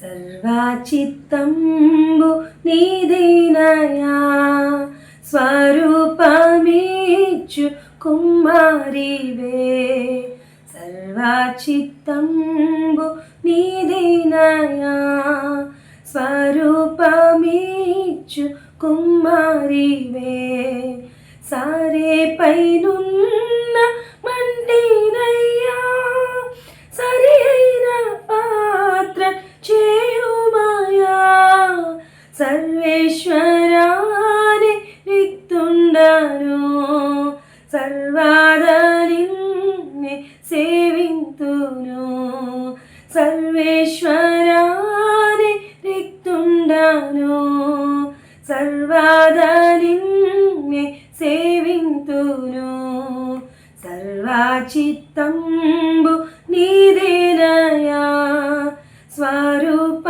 సర్వచిత్తంబు నీదేనయా స్వరూపమిచ్చు కుమారివే సర్వచిత్తంబు నీదేనయా స్వరూపమిచ్చు కుమారివే సారే పైనున్న మండినయ్యా సరి అయిన పాత్ర చేయుమాయా సర్వేశ్వరాని రిక్తుండను సర్వాదరిని సేవింతును సర్వేశ్వరాని రిక్తుండను సర్వాదరిని సేవింతును సర్వచిత్తంబు నీదేనయా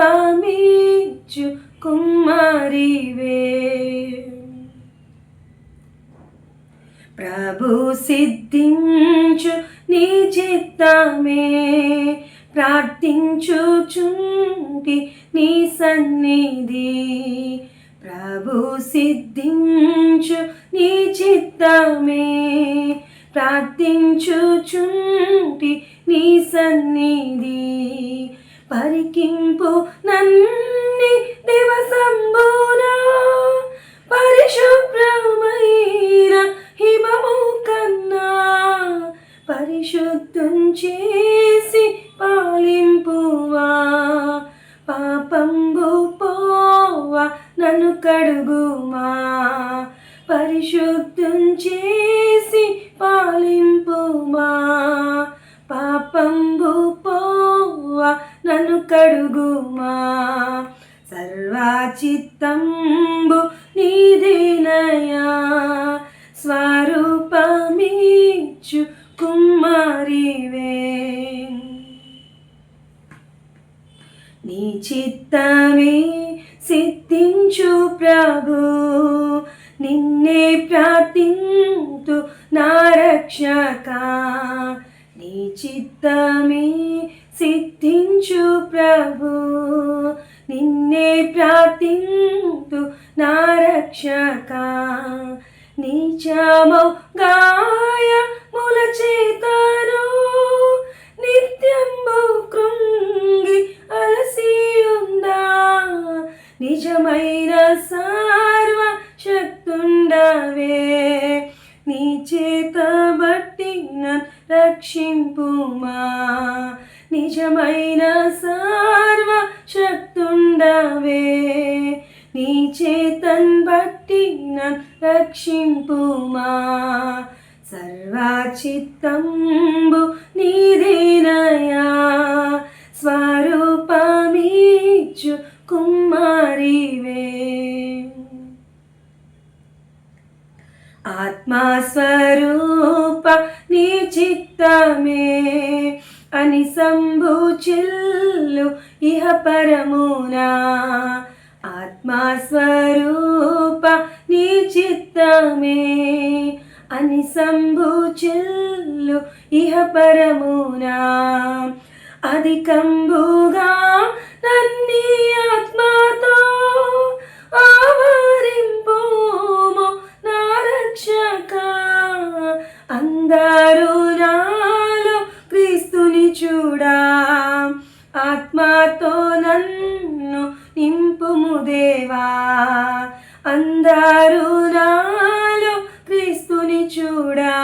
స్వరూపమిచ్చు కుమారివే ప్రభు సిద్ధించు నీ చిత్తమే ప్రార్థించుచుంటి నీ సన్నిధి ప్రభు సిద్ధించు నీ చిత్తమే ప్రార్థించుచుంటి నీ సన్నిధి పరికింపు నన్ని దివసంబునా పరిశుభ్రమైన హిమము కన్నా పరిశుద్ధం చేసి పాలింపువా పాపంబు పోవా నన్ను కడుగుమా పరిశుద్ధం చేసి పాలింపుమా పాపంబు పోవా నన్ను కడుగుమా సర్వచిత్తంబు నీదేనయా స్వరూపమిచ్చు కుమారివే నీ చిత్తమే సిద్ధించు ప్రభు నిన్నే ప్రార్థింతు నా రక్షక నీ చిత్తమే సిద్ధించు ప్రభు నిన్నే ప్రార్థింతు నా రక్షక నీచమౌ గాయముల చేతను నిత్యంబు కృంగి అలసియుందా నిజమైన సర్వ శక్తుండవే నీ చేత బట్టి నన్ను రక్షింపుమా నిజమైన సర్వ శక్తుండవే నీ చేతన్ బట్టి నన్ను రక్షింపుమా సర్వచిత్తంబు నీదేనయా స్వరూపమిచ్చు కుమారివే ఆత్మస్వరూప నీ చిత్తమే అని సంభూచిల్లు ఇహ పరమునా ఆత్మస్వరూప నీ చిత్తమే అని సంభూచిల్లు ఇహ పరమునా అధికంబుగా నన్ని ఆత్మతో ఆవరింపుము నా రక్షక అందరూ నాలో క్రీస్తుని చూడా ఆత్మతో నన్ను నింపుము దేవా అందరూ నాలో క్రీస్తుని చూడా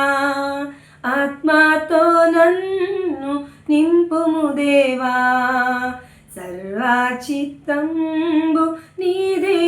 ఆత్మతో నన్ను నింపుము దేవా సర్వచిత్తంబు నీదే